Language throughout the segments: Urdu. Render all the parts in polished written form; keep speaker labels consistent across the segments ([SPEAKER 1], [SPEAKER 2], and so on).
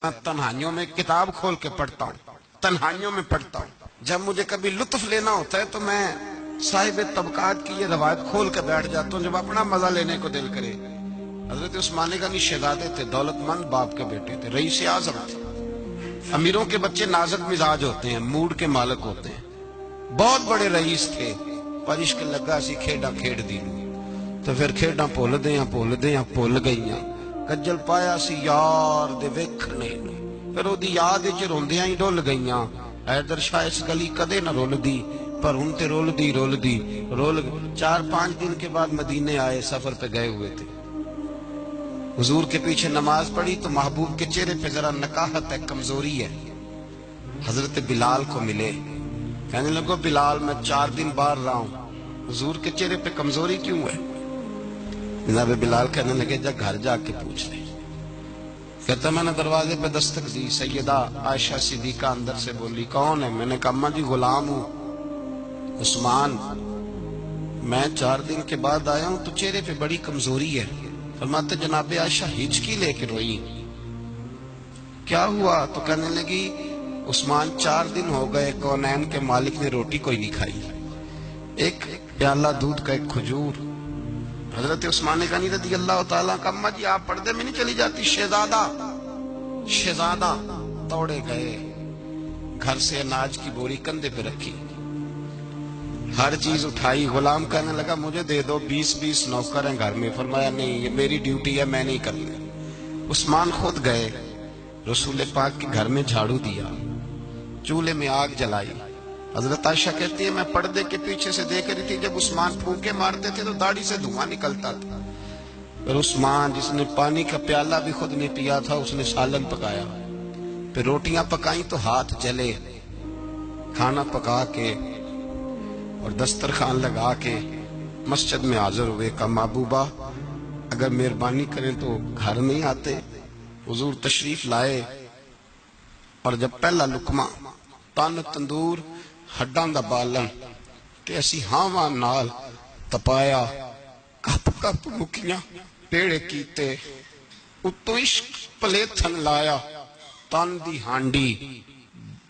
[SPEAKER 1] میں تنہائیوں میں کتاب کھول کے پڑھتا ہوں، تنہائیوں میں پڑھتا ہوں۔ جب مجھے کبھی لطف لینا ہوتا ہے تو میں صاحب طبقات کی یہ روایت کھول کے بیٹھ جاتا ہوں جب اپنا مزہ لینے کو دل کرے۔ حضرت عثمان غنی شہزادے تھے، دولت مند باپ کے بیٹے تھے، رئیس اعظم تھے۔ امیروں کے بچے نازک مزاج ہوتے ہیں، موڈ کے مالک ہوتے ہیں۔ بہت بڑے رئیس تھے، پر عشق لگا سی کھیڈاں کھیڑ دی تو پھر کھیڈاں بھول گئیاں۔ کجل پایا سی یار دے ویکھنے پھر او دی یاد وچ روندیاں ہی ڈل گئیاں۔ حیدر شاہ اس گلی کدے نہ رول دی، پر ہن تے رول دی 4-5 دن کے بعد مدینے آئے، سفر پہ گئے ہوئے تھے۔ حضور کے پیچھے نماز پڑھی تو محبوب کے چہرے پہ ذرا نکاہت ہے، کمزوری ہے۔ حضرت بلال کو ملے، کہنے لگو بلال میں 4 دن باہر رہا ہوں، حضور کے چہرے پہ کمزوری کیوں ہے؟ جناب بلال کہنے لگے جا گھر جا کے پوچھ لے۔ کہتا میں نے دروازے پہ دستک دی، سیدہ عائشہ صدیقہ اندر سے بولی کون ہے؟ میں نے کہا اماں جی غلام ہوں عثمان، میں 4 دن کے بعد آیا ہوں تو چہرے پہ بڑی کمزوری ہے۔ فرماتے جناب عائشہ ہچکی لے کے روئی، کیا ہوا؟ تو کہنے لگی عثمان 4 دن ہو گئے کونین کے مالک نے روٹی کوئی نہیں کھائی، ایک پیالہ دودھ کا ایک کھجور۔ حضرت عثمان غنی رضی اللہ تعالیٰ کا اماں جی آپ پردے میں نہیں چلی جاتی؟ شہزادہ توڑے گئے، گھر سے اناج کی بوری کندھے پہ رکھی، ہر چیز اٹھائی۔ غلام کہنے لگا مجھے دے دو، 20 نوکر ہیں گھر میں۔ فرمایا نہیں یہ میری ڈیوٹی ہے، میں نہیں کرنا۔ عثمان خود گئے، رسول پاک کے گھر میں جھاڑو دیا، چولہے میں آگ جلائی۔ حضرت عائشہ کہتی ہے میں پردے کے پیچھے سے دیکھ رہی تھی، جب عثمان پھونکے مارتے تھے تو داڑھی سے دھواں نکلتا تھا۔ پھر عثمان جس نے پانی کا پیالہ بھی خود نہیں پیا تھا، اس نے سالن پکایا، پھر روٹیاں پکائیں تو ہاتھ جلے، کھانا پکا کے اور دسترخوان لگا کے مسجد میں حاضر ہوئے۔ کہا محبوبہ اگر مہربانی کریں تو گھر نہیں آتے؟ حضور تشریف لائے، اور جب پہلا لقمہ تن تندور ہڈاں دا بالن تے اسی ہاواں نال تپایا، کپ کپ مکیاں پیڑے کیتے، اتوں عشق پلیتھن لایا، تن دی ہانڈی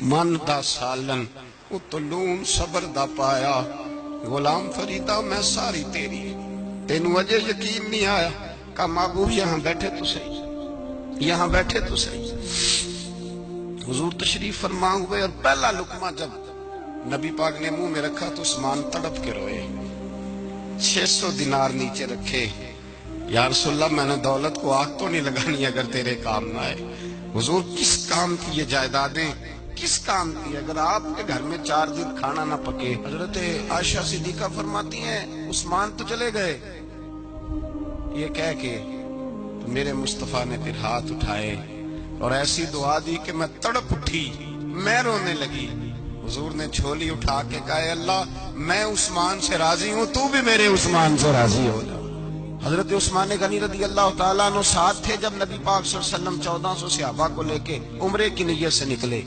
[SPEAKER 1] من دا سالن، اتوں لون صبر دا پایا۔ غلام فریدہ میں ساری تیری، تینوں اجے یقین نہیں آیا؟ کہا محبوب یہاں بیٹھے تو صحیح، یہاں بیٹھے تو صحیح۔ حضور تشریف فرما ہوئے، اور پہلا لقمہ جب نبی پاک نے منہ میں رکھا تو عثمان تڑپ کے روئے۔ 600 دینار نیچے رکھے، یا رسول اللہ میں نے دولت کو آگ تو نہیں لگانی اگر تیرے کام نہ آئے۔ حضور کس کام کی یہ جائیدادیں، کس کام کی؟ اگر آپ کے گھر میں 4 دن کھانا نہ پکے۔ حضرت عائشہ صدیقہ فرماتی ہیں عثمان تو چلے گئے، یہ کہہ کے میرے مصطفیٰ نے پھر ہاتھ اٹھائے اور ایسی دعا دی کہ میں تڑپ اٹھی، میں رونے لگی۔ حضور نے جھولی اٹھا کے کہا اے اللہ میں عثمان سے راضی ہوں، تو بھی میرے عثمان سے راضی ہو جا۔ حضرت عثمان غنی رضی اللہ تعالیٰ عنہ ساتھ تھے جب نبی پاک صلی اللہ علیہ وسلم 1400 صحابہ کو لے کے عمرے کی نیت سے نکلے۔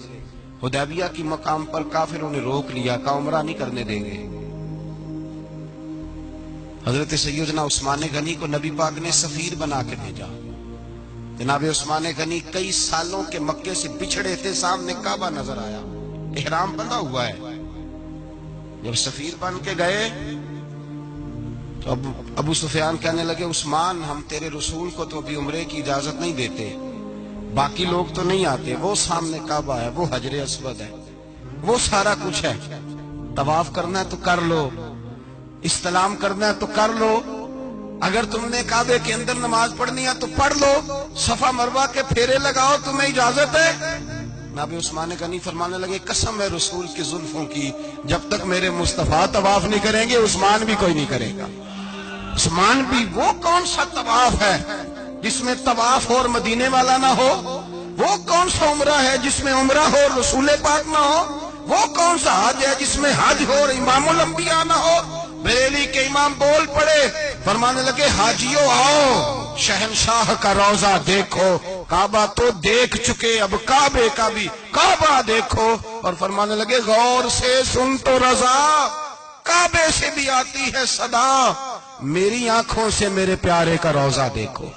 [SPEAKER 1] حدیبیہ کی مقام پر کافروں نے روک لیا، کہا عمرہ نہیں کرنے دیں گے۔ حضرت سیدنا عثمان غنی کو نبی پاک نے سفیر بنا کے بھیجا۔ جناب عثمان غنی کئی سالوں کے مکے سے بچھڑے تھے، سامنے کعبہ نظر آیا، احرام بندھا ہوا ہے۔ جب سفیر بن کے گئے تو ابو سفیان کہنے لگے عثمان ہم تیرے رسول کو تو ابھی عمرے کی اجازت نہیں دیتے، باقی لوگ تو نہیں آتے، وہ سامنے کعبہ ہے، وہ حجر اسود ہے، وہ سارا کچھ ہے، طواف کرنا ہے تو کر لو، استلام کرنا ہے تو کر لو، اگر تم نے کعبے کے اندر نماز پڑھنی ہے تو پڑھ لو، صفا مروہ کے پھیرے لگاؤ، تمہیں اجازت ہے۔ نبی عثمان غنی فرمانے لگے قسم ہے رسول کی زلفوں کی، جب تک میرے مصطفیٰ طواف نہیں کریں گے عثمان بھی کوئی نہیں کرے گا۔ عثمان بھی وہ کون سا طواف ہے جس میں طواف اور مدینے والا نہ ہو؟ وہ کون سا عمرہ ہے جس میں عمرہ ہو اور رسول پاک نہ ہو؟ وہ کون سا حج ہے جس میں حج ہو اور امام الانبیاء نہ ہو؟ بریلی کے امام بول پڑے، فرمانے لگے حاجیو آؤ شہنشاہ کا روضہ دیکھو، کعبہ تو دیکھ چکے اب کعبے کا بھی کعبہ دیکھو، اور فرمانے لگے غور سے سن تو رضا، کعبے سے بھی آتی ہے صدا، میری آنکھوں سے میرے پیارے کا روضہ دیکھو۔